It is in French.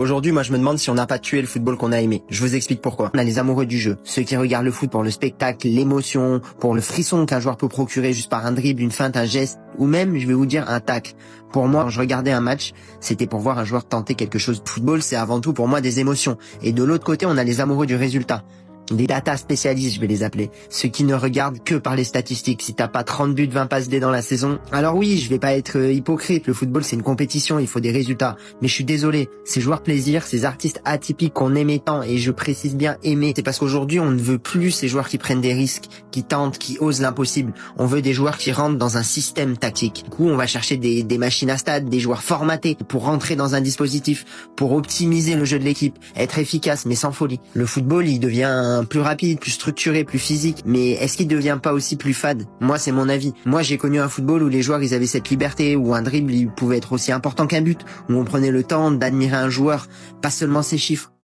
Aujourd'hui, moi, je me demande si on n'a pas tué le football qu'on a aimé. Je vous explique pourquoi. On a les amoureux du jeu, ceux qui regardent le foot pour le spectacle, l'émotion, pour le frisson qu'un joueur peut procurer juste par un dribble, une feinte, un geste, ou même, je vais vous dire, un tacle. Pour moi, quand je regardais un match, c'était pour voir un joueur tenter quelque chose. Le football, c'est avant tout pour moi des émotions. Et de l'autre côté, on a les amoureux du résultat. Des data spécialistes, je vais les appeler. Ceux qui ne regardent que par les statistiques. Si t'as pas 30 buts, 20 passes D dans la saison, alors oui, je vais pas être hypocrite. Le football, c'est une compétition, il faut des résultats. Mais je suis désolé, ces joueurs plaisir, ces artistes atypiques qu'on aimait tant, et je précise bien aimer, c'est parce qu'aujourd'hui, on ne veut plus ces joueurs qui prennent des risques, qui tentent, qui osent l'impossible. On veut des joueurs qui rentrent dans un système tactique. Du coup, on va chercher des machines à stade, des joueurs formatés pour rentrer dans un dispositif, pour optimiser le jeu de l'équipe, être efficace mais sans folie. Le football, il devient plus rapide, plus structuré, plus physique, mais est-ce qu'il devient pas aussi plus fade? Moi, c'est mon avis. Moi, j'ai connu un football où les joueurs, ils avaient cette liberté, où un dribble, il pouvait être aussi important qu'un but, où on prenait le temps d'admirer un joueur, pas seulement ses chiffres.